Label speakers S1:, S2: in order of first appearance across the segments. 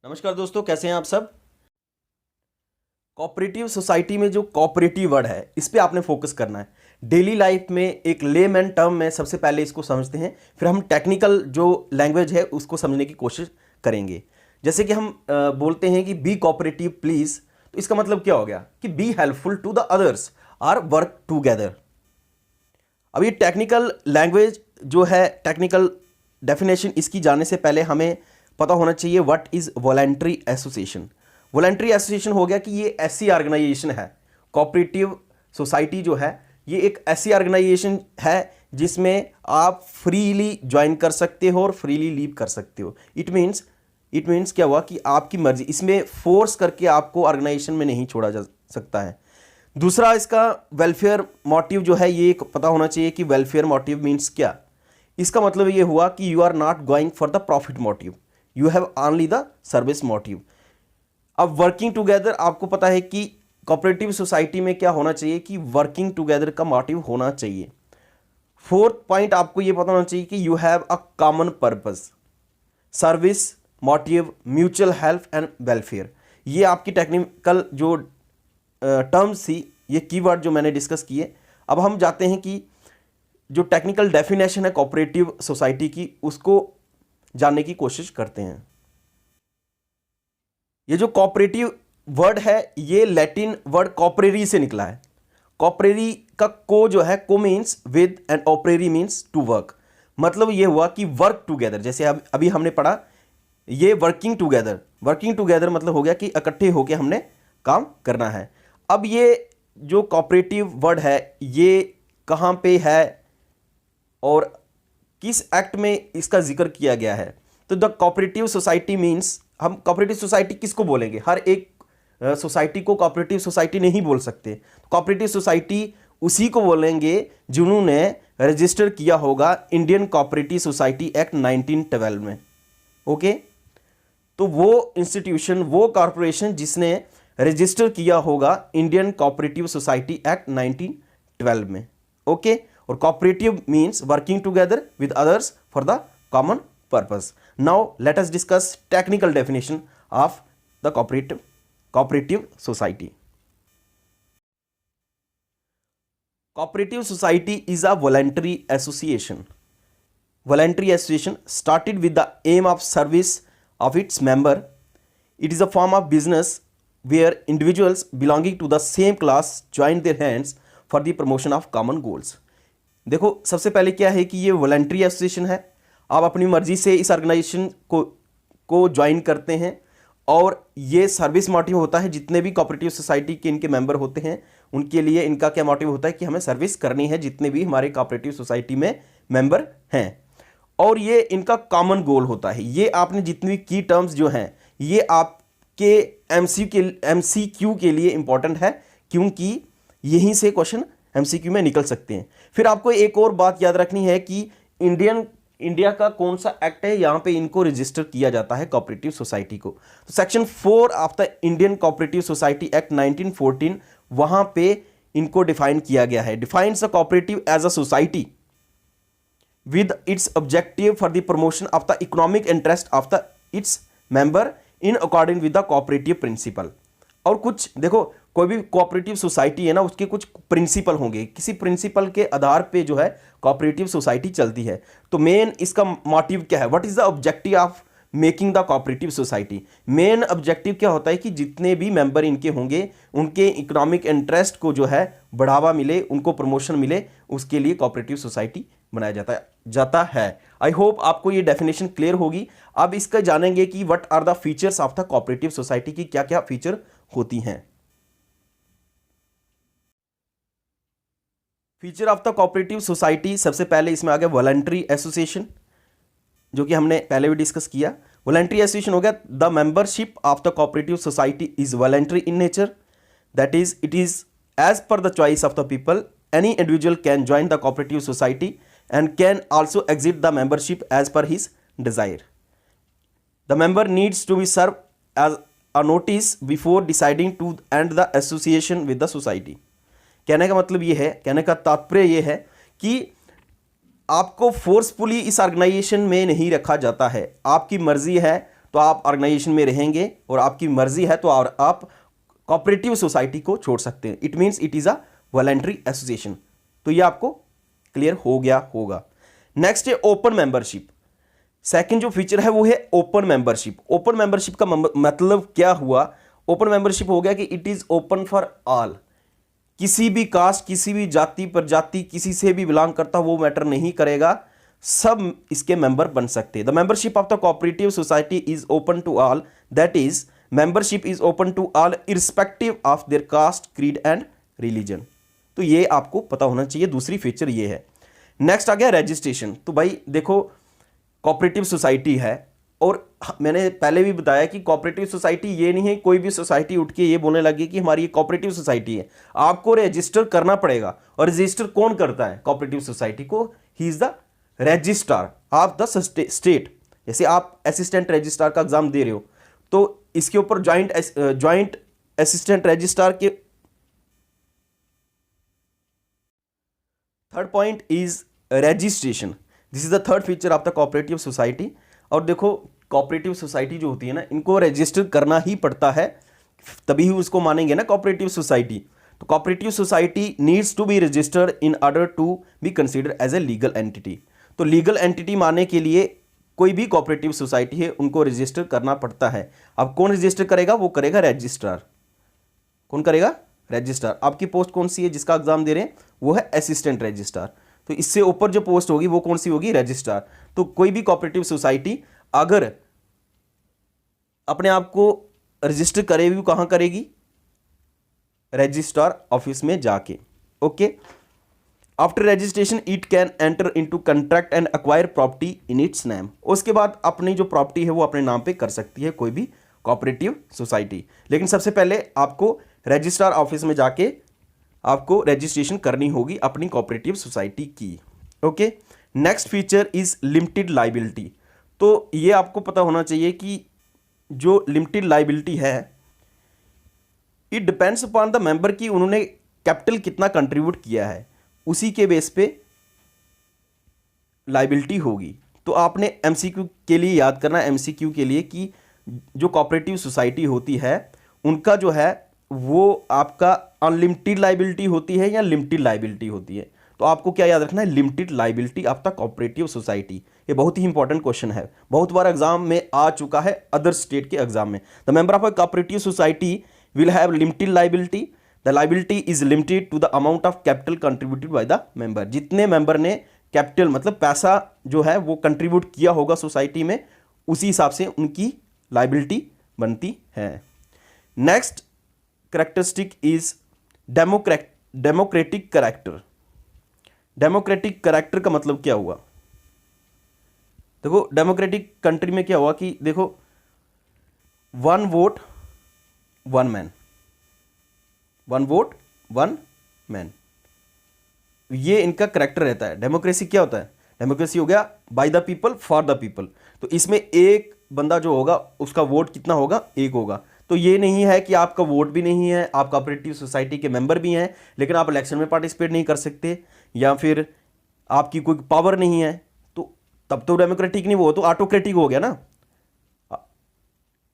S1: नमस्कार दोस्तों, कैसे हैं आप सब। कोऑपरेटिव सोसाइटी में जो कोऑपरेटिव वर्ड है इस पे आपने फोकस करना है। डेली लाइफ में एक लेमैन टर्म में सबसे पहले इसको समझते हैं, फिर हम टेक्निकल जो लैंग्वेज है उसको समझने की कोशिश करेंगे। जैसे कि हम बोलते हैं कि बी कोऑपरेटिव प्लीज, तो इसका मतलब क्या हो गया कि be helpful to the others are work together. अब ये टेक्निकल लैंग्वेज जो है, टेक्निकल डेफिनेशन इसकी जानने से पहले हमें पता होना चाहिए what is voluntary association. Voluntary association हो गया कि ये ऐसी ऑर्गेनाइजेशन है, कोऑपरेटिव सोसाइटी जो है ये एक ऐसी ऑर्गेनाइजेशन है जिसमें आप फ्रीली ज्वाइन कर सकते हो और फ्रीली लीव कर सकते हो। इट मीन्स क्या हुआ कि आपकी मर्जी, इसमें फोर्स करके आपको ऑर्गेनाइजेशन में नहीं छोड़ा जा सकता है। दूसरा, इसका वेलफेयर मोटिव जो है ये पता होना चाहिए कि वेलफेयर मोटिव मीन्स क्या। इसका मतलब ये हुआ कि you are not going for the profit motive, you have only the service motive. अब वर्किंग टुगेदर, आपको पता है कि कोऑपरेटिव सोसाइटी में क्या होना चाहिए कि वर्किंग टुगेदर का मोटिव होना चाहिए। फोर्थ पॉइंट आपको ये पता होना चाहिए कि you have a common purpose, service motive, mutual help and welfare. ये आपकी टेक्निकल जो टर्म्स थी, ये कीवर्ड जो मैंने डिस्कस किए। अब हम जाते हैं कि जो टेक्निकल डेफिनेशन है कोऑपरेटिव सोसाइटी की उसको जानने की कोशिश करते हैं। ये जो कोऑपरेटिव वर्ड है ये लैटिन वर्ड कॉपरेरी से निकला है। कॉपरेरी का को जो है को मीन्स विद एंड ऑपरेरी मीन्स टू वर्क। मतलब ये हुआ कि वर्क टुगेदर, जैसे अभी हमने पढ़ा ये वर्किंग टुगेदर मतलब हो गया कि इकट्ठे होकर हमने काम करना है। अब ये जो कोऑपरेटिव वर्ड है ये कहाँ पे है और किस एक्ट में इसका जिक्र किया गया है। तो द कोऑपरेटिव सोसाइटी मीन्स, हम कोऑपरेटिव सोसाइटी किसको बोलेंगे, हर एक सोसाइटी को कोऑपरेटिव सोसाइटी नहीं बोल सकते। कोऑपरेटिव सोसाइटी उसी को बोलेंगे जिन्होंने रजिस्टर किया होगा इंडियन कोऑपरेटिव सोसाइटी एक्ट 1912 में। ओके, तो वो इंस्टीट्यूशन, वो कॉरपोरेशन जिसने रजिस्टर किया होगा इंडियन कोऑपरेटिव सोसाइटी एक्ट 1912 में। ओके, और cooperative means working together with others for the common purpose. Now let us discuss technical definition of the cooperative society. Cooperative society is a voluntary association. Voluntary association started with the aim of service of its member. It is a form of business where individuals belonging to the same class join their hands for the promotion of common goals. देखो, सबसे पहले क्या है कि ये voluntary association है। आप अपनी मर्जी से इस ऑर्गेनाइजेशन को ज्वाइन करते हैं और ये सर्विस मोटिव होता है। जितने भी कोऑपरेटिव सोसाइटी के इनके मेंबर होते हैं उनके लिए इनका क्या मोटिव होता है कि हमें सर्विस करनी है, जितने भी हमारे कोऑपरेटिव सोसाइटी में मेंबर हैं। और ये इनका कॉमन गोल होता है। ये आपने जितनी की टर्म्स जो हैं ये आपके एमसीक्यू के लिए इंपॉर्टेंट है, क्योंकि यहीं से क्वेश्चन एमसीक्यू में निकल सकते हैं। फिर आपको एक और बात याद रखनी है कि इंडिया का कौन सा एक्ट है यहाँ पे इनको रजिस्टर किया जाता है कोऑपरेटिव सोसाइटी को। तो section 4 of the Indian cooperative society act 1914 वहां पे इनको डिफाइन किया गया है। Defines a cooperative as a society with its objective for the promotion of the economic interest of the its member in accordance with the cooperative principle। और कुछ देखो, कोई भी कोऑपरेटिव सोसाइटी है ना, उसके कुछ प्रिंसिपल होंगे, किसी प्रिंसिपल के आधार पे जो है कोऑपरेटिव सोसाइटी चलती है। तो मेन इसका मोटिव क्या है, what is the objective of making the cooperative society. Main objective क्या होता है कि जितने भी मेंबर इनके होंगे उनके इकोनॉमिक इंटरेस्ट को जो है बढ़ावा मिले, उनको प्रमोशन मिले, उसके लिए कोऑपरेटिव सोसाइटी बनाया जाता है। आई होप आपको ये डेफिनेशन क्लियर होगी। अब इसका जानेंगे कि what are the features of the cooperative society की क्या क्या फीचर होती हैं। Feature of the cooperative society, सबसे पहले इसमें आ गया वॉलंटरी एसोसिएशन, जो कि हमने पहले भी डिस्कस किया। वॉलंटरी एसोसिएशन हो गया the membership of the cooperative society is voluntary in nature, that is it is as per the choice of the people. Any individual can join the cooperative society and can also exit the membership as per his desire. The member needs to be served as a notice before deciding to end the association with the society. कहने का मतलब ये है, कहने का तात्पर्य ये है कि आपको फोर्सफुली इस ऑर्गेनाइजेशन में नहीं रखा जाता है। आपकी मर्जी है तो आप ऑर्गेनाइजेशन में रहेंगे और आपकी मर्जी है तो आप कोऑपरेटिव सोसाइटी को छोड़ सकते हैं। It means it is a voluntary association. तो ये आपको क्लियर हो गया होगा। नेक्स्ट है ओपन मेंबरशिप। सेकंड जो फीचर है वो है ओपन मेंबरशिप। ओपन मेंबरशिप का मतलब क्या हुआ? ओपन मेंबरशिप हो गया कि it is open for all. किसी भी कास्ट, किसी भी जाति प्रजाति, किसी से भी बिलोंग करता वो मैटर नहीं करेगा, सब इसके मेंबर बन सकते हैं। The membership of the cooperative society is open to all, that is membership is open to all irrespective of their caste, creed and religion. तो ये आपको पता होना चाहिए। दूसरी फीचर ये है। नेक्स्ट आ गया रजिस्ट्रेशन। तो भाई देखो, कोऑपरेटिव सोसाइटी है और मैंने पहले भी बताया कि कोऑपरेटिव सोसाइटी ये नहीं है कोई भी सोसाइटी उठ के ये बोलने लगी कि हमारी ये कोऑपरेटिव सोसाइटी है। आपको रजिस्टर करना पड़ेगा। और रजिस्टर कौन करता है कोऑपरेटिव सोसाइटी को? He is the registrar of the state. जैसे आप असिस्टेंट रजिस्ट्रार का एग्जाम दे रहे हो तो इसके ऊपर ज्वाइंट असिस्टेंट रजिस्ट्रार के third point is registration. This is the third feature of the cooperative society. और देखो, कोऑपरेटिव सोसाइटी जो होती है ना, इनको रजिस्टर करना ही पड़ता है, तभी ही उसको मानेंगे ना कोऑपरेटिव सोसाइटी। तो cooperative society needs to be registered in order to be considered as a legal entity. तो लीगल एंटिटी मानने के लिए कोई भी कोऑपरेटिव सोसाइटी है उनको रजिस्टर करना पड़ता है। अब कौन रजिस्टर करेगा? वो करेगा रजिस्ट्रार। कौन करेगा? रजिस्ट्रार। आपकी पोस्ट कौन सी है जिसका एग्जाम दे रहे हैं? वो है असिस्टेंट रजिस्ट्रार। तो इससे ऊपर जो पोस्ट होगी वो कौन सी होगी? रजिस्ट्रार। तो कोई भी कोऑपरेटिव सोसाइटी अगर अपने आप को रजिस्टर करेगी, कहां करेगी? रजिस्ट्रार ऑफिस में जाके। Okay. After registration it can enter into contract and acquire property in its name. उसके बाद अपनी जो प्रॉपर्टी है वो अपने नाम पे कर सकती है कोई भी कोऑपरेटिव सोसाइटी। लेकिन सबसे पहले आपको रजिस्ट्रार ऑफिस में जाके आपको रजिस्ट्रेशन करनी होगी अपनी कोऑपरेटिव सोसाइटी की। Okay. Next feature is limited liability. तो ये आपको पता होना चाहिए कि जो लिमिटेड लायबिलिटी है it depends upon the member की उन्होंने कैपिटल कितना कंट्रीब्यूट किया है, उसी के बेस पे लायबिलिटी होगी। तो आपने एमसीक्यू के लिए याद करना, एमसीक्यू के लिए, कि जो कोऑपरेटिव सोसाइटी होती है उनका जो है वो आपका अनलिमिटेड लायबिलिटी होती है या लिमिटेड लायबिलिटी होती है। तो आपको क्या याद रखना है? Limited liability of the cooperative society. ये बहुत ही इंपॉर्टेंट क्वेश्चन है, बहुत बार एग्जाम में आ चुका है, अदर स्टेट के एग्जाम में। The member of a cooperative society will have limited liability. The liability is limited to the amount of capital contributed by the member. जितने मेंबर ने कैपिटल मतलब पैसा जो है वो कंट्रीब्यूट किया होगा सोसाइटी में, उसी हिसाब से उनकी लायबिलिटी बनती है। Next characteristic is democratic character. Democratic character का मतलब क्या हुआ? देखो, डेमोक्रेटिक कंट्री में क्या हुआ कि देखो, one vote one man, one vote one man, ये इनका करेक्टर रहता है। डेमोक्रेसी क्या होता है? डेमोक्रेसी हो गया by the people for the people. तो इसमें एक बंदा जो होगा उसका वोट कितना होगा? एक होगा। तो ये नहीं है कि आपका वोट भी नहीं है, आप कोऑपरेटिव सोसाइटी के मेंबर भी हैं लेकिन आप इलेक्शन में पार्टिसिपेट नहीं कर सकते, या फिर आपकी कोई पावर नहीं है, तो तब तो डेमोक्रेटिक नहीं, वो तो ऑटोक्रेटिक हो गया ना,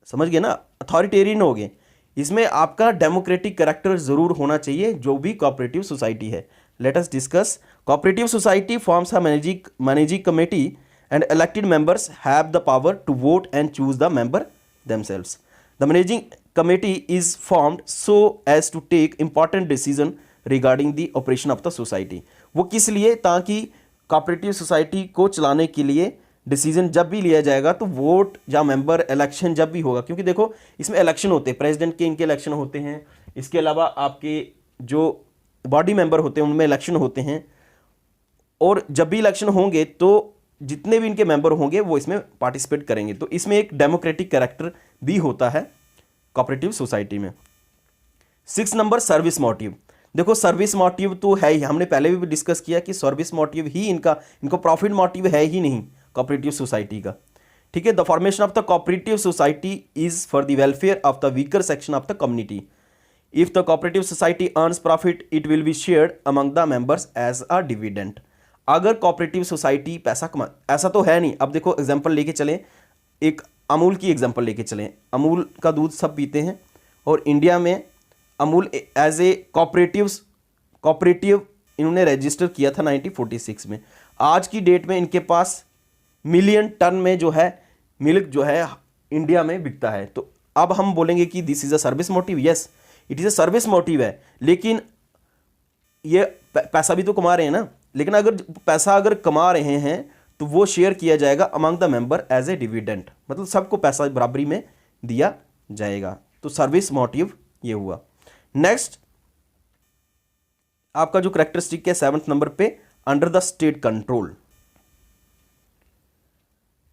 S1: समझ गए ना, अथॉरिटेरियन हो गए। इसमें आपका डेमोक्रेटिक कैरेक्टर जरूर होना चाहिए जो भी कोऑपरेटिव सोसाइटी है। Let us discuss. Cooperative society forms a managing committee and elected members have the power to vote and choose the member themselves. The managing committee is formed so as to take important decision regarding the operation of the society. वो किस लिए? ताकि cooperative society को चलाने के लिए decision जब भी लिया जाएगा तो वोट या मेंबर इलेक्शन जब भी होगा, क्योंकि देखो इसमें इलेक्शन होते हैं, प्रेसिडेंट के इनके इलेक्शन होते हैं, इसके अलावा आपके जो बॉडी मेंबर होते हैं उनमें इलेक्शन होते हैं, और जब भी इलेक्शन होंगे तो जितने भी इनके मेंबर होंगे वो इसमें पार्टिसिपेट करेंगे। तो इसमें एक डेमोक्रेटिक कैरेक्टर भी होता है कोऑपरेटिव सोसाइटी में। 6 नंबर, सर्विस मोटिव। देखो, सर्विस मोटिव तो है ही, हमने पहले भी डिस्कस किया कि सर्विस मोटिव ही इनको प्रॉफिट मोटिव है ही नहीं कोऑपरेटिव सोसाइटी का। ठीक है। The formation of the cooperative society is for the welfare of the weaker section of the community. If the cooperative society earns profit it will be shared among the members as a dividend. अगर cooperative society पैसा कमा, ऐसा तो है नहीं, अब देखो example लेके चलें, एक अमूल की एग्जांपल लेके चलें, अमूल का दूध सब पीते हैं और इंडिया में अमूल एज ए कॉपरेटिव इन्होंने रजिस्टर किया था 1946 में। आज की डेट में इनके पास मिलियन टन में जो है मिल्क जो है इंडिया में बिकता है। तो अब हम बोलेंगे कि this is a service motive, yes it is a service motive है, लेकिन ये पैसा भी तो कमा रहे हैं ना। लेकिन अगर पैसा अगर कमा रहे हैं तो वो शेयर किया जाएगा among the member as a dividend, मतलब सबको पैसा बराबरी में दिया जाएगा। तो सर्विस मोटिव ये हुआ। नेक्स्ट आपका जो करेक्टरिस्टिक है 7th नंबर पे, under the state control.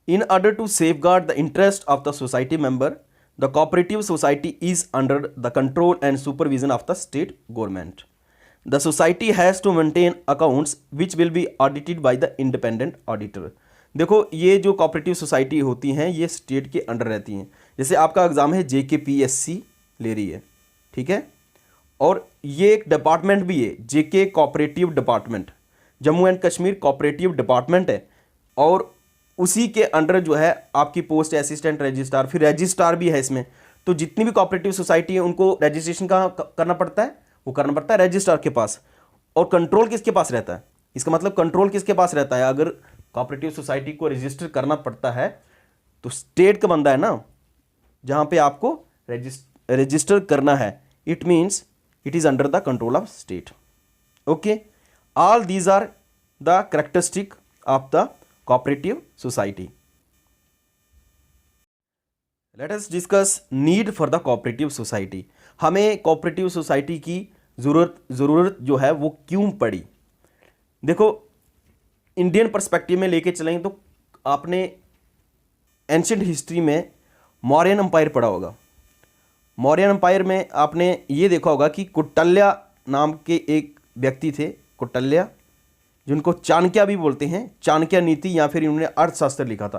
S1: In order to safeguard the interest of the society member, the cooperative society is under the control and supervision of the state government. The society has to maintain accounts which will be audited by the independent auditor. देखो ये जो cooperative society होती हैं ये state के under रहती हैं। जैसे आपका एग्जाम है JKPSC ले रही है, ठीक है, और ये एक डिपार्टमेंट भी है JK cooperative department, Jammu and Kashmir cooperative department है, और उसी के अंडर जो है आपकी पोस्ट असिस्टेंट रजिस्ट्रार, फिर रजिस्ट्रार भी है इसमें। तो जितनी भी कोऑपरेटिव सोसाइटी है उनको रजिस्ट्रेशन कहाँ करना पड़ता है, वो करना पड़ता है रजिस्ट्रार के पास। और कंट्रोल किसके पास रहता है, इसका मतलब कंट्रोल किसके पास रहता है, अगर कोऑपरेटिव सोसाइटी को रजिस्टर करना पड़ता है तो स्टेट का बंदा है ना, जहाँ पे आपको रजिस्टर करना है, it means it is under the control of state. Okay, all these are the characteristic of the cooperative society. Let us discuss need for the cooperative society. हमें cooperative society की ज़रूरत जो है वो क्यों पड़ी। देखो इंडियन पर्सपेक्टिव में लेके चलेंगे तो आपने एंशिएंट हिस्ट्री में मौर्यन एम्पायर पढ़ा होगा। मौर्यन एम्पायर में आपने ये देखा होगा कि कुटल्या नाम के एक व्यक्ति थे, कुटल्या, जिनको चाणक्य भी बोलते हैं, चाणक्य नीति या फिर इन्होंने अर्थशास्त्र लिखा था।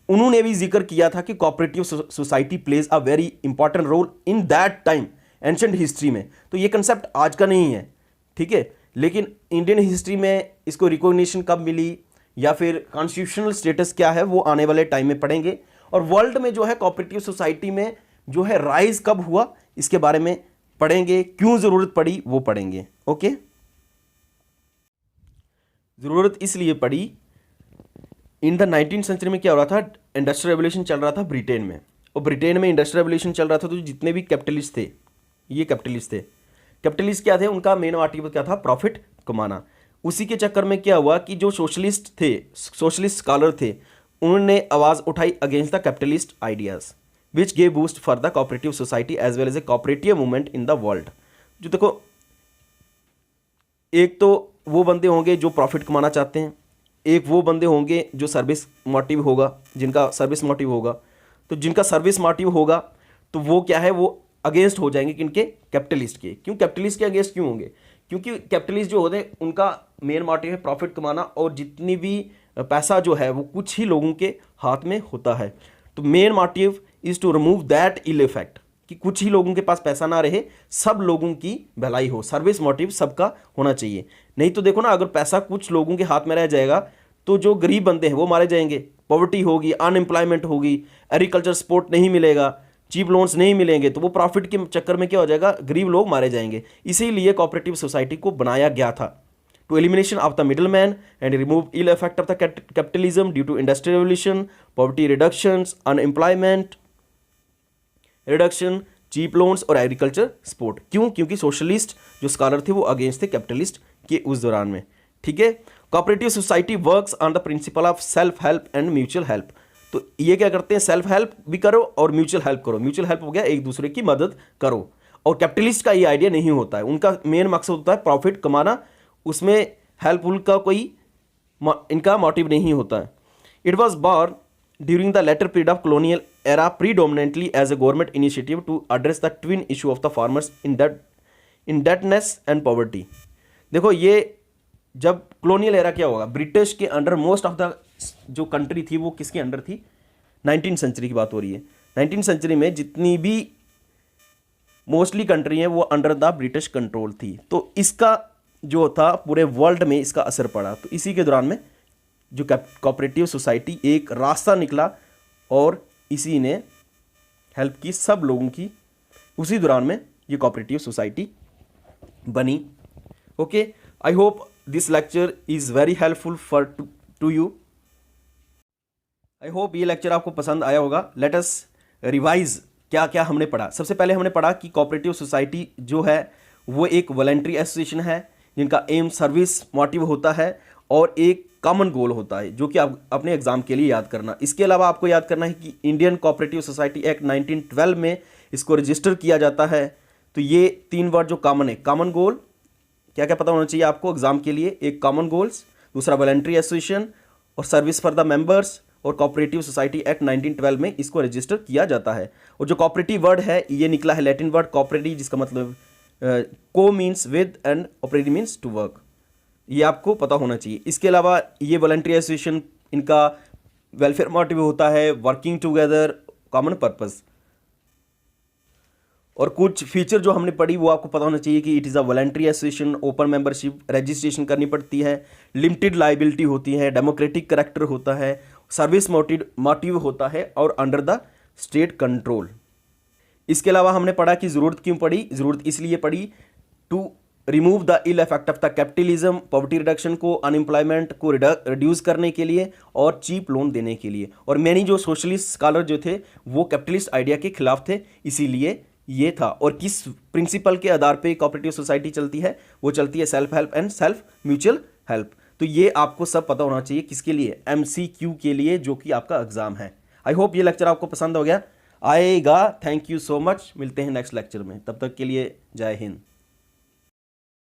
S1: उन्होंने भी जिक्र किया था कि cooperative society plays a very important role in that time ancient history में। तो ये कंसेप्ट आज का नहीं है, ठीक है, लेकिन इंडियन हिस्ट्री में इसको रिकॉग्निशन कब मिली या फिर कॉन्स्टिट्यूशनल स्टेटस क्या है वो आने वाले टाइम में पढ़ेंगे। और वर्ल्ड में जो है कोऑपरेटिव सोसाइटी में जो है राइज कब हुआ इसके बारे में पढ़ेंगे, क्यों ज़रूरत पड़ी वो पढ़ेंगे। ओके, ज़रूरत इसलिए पड़ी, इन द 19th सेंचुरी में क्या हो रहा था, इंडस्ट्रियल रेवोल्यूशन चल रहा था ब्रिटेन में, और ब्रिटेन में इंडस्ट्रियल रेवोल्यूशन चल रहा था तो जितने भी कैपिटलिस्ट थे, ये कैपिटलिस्ट थे। कैपिटलिस्ट क्या थे, उनका मेन मोटिव क्या था, प्रॉफिट कमाना। उसी के चक्कर में क्या हुआ कि जो सोशलिस्ट थे, सोशलिस्ट स्कॉलर थे, उन्होंने आवाज़ उठाई against the capitalist ideas which gave boost for the cooperative society as well as a cooperative movement in the world. जो देखो, एक तो वो बंदे होंगे जो प्रॉफिट कमाना चाहते हैं, एक वो बंदे होंगे जो सर्विस मोटिव होगा, जिनका सर्विस मोटिव होगा। तो जिनका सर्विस मोटिव होगा तो वो क्या है, वो अगेंस्ट हो जाएंगे किनके, कैपिटलिस्ट के। क्यों कैपिटलिस्ट के अगेंस्ट क्यों होंगे, क्योंकि कैपिटलिस्ट जो होते हैं उनका मेन मोटिव है प्रॉफिट कमाना, और जितनी भी पैसा जो है वो कुछ ही लोगों के हाथ में होता है। तो main motive is to remove that ill effect, कि कुछ ही लोगों के पास पैसा ना रहे, सब लोगों की भलाई हो। सर्विस मोटिव सबका होना चाहिए। नहीं तो देखो ना, अगर पैसा कुछ लोगों के हाथ में रह जाएगा तो जो गरीब बंदे हैं वो मारे जाएंगे, पॉवर्टी होगी, अनएम्प्लॉयमेंट होगी, एग्रीकल्चर सपोर्ट नहीं मिलेगा, चीप लोन्स नहीं मिलेंगे, तो वो प्रॉफिट के चक्कर में क्या हो जाएगा, गरीब लोग मारे जाएंगे। इसीलिए कोऑपरेटिव सोसाइटी को बनाया गया था, to elimination of the middle man and remove ill effect of the capitalism due to industrial revolution, poverty reductions, unemployment reduction, cheap loans और एग्रीकल्चर सपोर्ट। क्यों, क्योंकि सोशलिस्ट जो स्कॉलर थे वो अगेंस्ट थे कैपिटलिस्ट के उस दौरान में, ठीक है। Cooperative society works on the principle of self help and mutual help. तो ये क्या करते हैं, सेल्फ हेल्प भी करो और म्यूचुअल हेल्प करो। म्यूचुअल हेल्प हो गया एक दूसरे की मदद करो, और कैपिटलिस्ट का ये आइडिया नहीं होता है, उनका मेन मकसद होता है प्रॉफिट कमाना, उसमें हेल्पफुल का कोई इनका मोटिव नहीं होता है। It was born during the letter period of colonial era predominantly as a government initiative to address the twin issue of the farmers indebtedness and poverty। देखो ये जब colonial era क्या होगा, ब्रिटिश के अंडर मोस्ट ऑफ द जो country थी वो किसके अंडर थी, 19th सेंचुरी की बात हो रही है। 19th सेंचुरी में जितनी भी मोस्टली कंट्री हैं वो अंडर द ब्रिटिश कंट्रोल थी। तो इसका जो था पूरे वर्ल्ड में इसका असर पड़ा। तो इसी के दौरान में जो कोऑपरेटिव सोसाइटी एक रास्ता निकला और इसी ने हेल्प की सब लोगों की, उसी दौरान में ये कोऑपरेटिव सोसाइटी बनी। Okay, I hope this lecture is very helpful for to you. आई होप ये लेक्चर आपको पसंद आया होगा। लेट अस रिवाइज क्या क्या हमने पढ़ा। सबसे पहले हमने पढ़ा कि कोऑपरेटिव सोसाइटी जो है वो एक वॉलंटरी एसोसिएशन है जिनका एम सर्विस मोटिव होता है और एक कॉमन गोल होता है, जो कि आप अपने एग्जाम के लिए याद करना। इसके अलावा आपको याद करना है कि इंडियन कोऑपरेटिव सोसाइटी एक्ट 1912 में इसको रजिस्टर किया जाता है। तो ये 3 वर्ड जो कॉमन है, कॉमन गोल, क्या क्या पता होना चाहिए आपको एग्जाम के लिए, एक कॉमन गोल्स, दूसरा वॉलंटरी एसोसिएशन और सर्विस फॉर द मेंबर्स, और कोऑपरेटिव सोसाइटी एक्ट 1912 में इसको रजिस्टर किया जाता है। और जो कोऑपरेटिव वर्ड है ये निकला है लैटिन वर्ड कोऑपरेटिव, जिसका मतलब co means with and operative means to work. ये आपको पता होना चाहिए। इसके अलावा ये वॉलंटरी एसोसिएशन, इनका वेलफेयर मोटिव होता है वर्किंग टुगेदर कॉमन पर्पस। और कुछ फीचर जो हमने पढ़ी वो आपको पता होना चाहिए कि it is a voluntary association, open membership, registration करनी पड़ती है, लिमिटेड लाइबिलिटी होती है, डेमोक्रेटिक करैक्टर होता है, सर्विस मोटिव होता है और अंडर द स्टेट कंट्रोल। इसके अलावा हमने पढ़ा कि ज़रूरत क्यों पड़ी। ज़रूरत इसलिए पड़ी to remove the ill effect of the capitalism, poverty reduction को, अनएम्प्लॉयमेंट को रिड्यूस करने के लिए और चीप लोन देने के लिए। और मैनी जो सोशलिस्ट स्कॉलर जो थे वो कैपिटलिस्ट आइडिया के खिलाफ थे, इसीलिए ये था। और किस प्रिंसिपल के आधार पे कोऑपरेटिव सोसाइटी चलती है, वो चलती है self help and self mutual help. तो ये आपको सब पता होना चाहिए, किसके लिए, MCQ के लिए, जो कि आपका एग्जाम है। आई होप ये लेक्चर आपको पसंद हो गया आएगा। थैंक यू सो मच, मिलते हैं नेक्स्ट लेक्चर में, तब तक के लिए जय हिंद।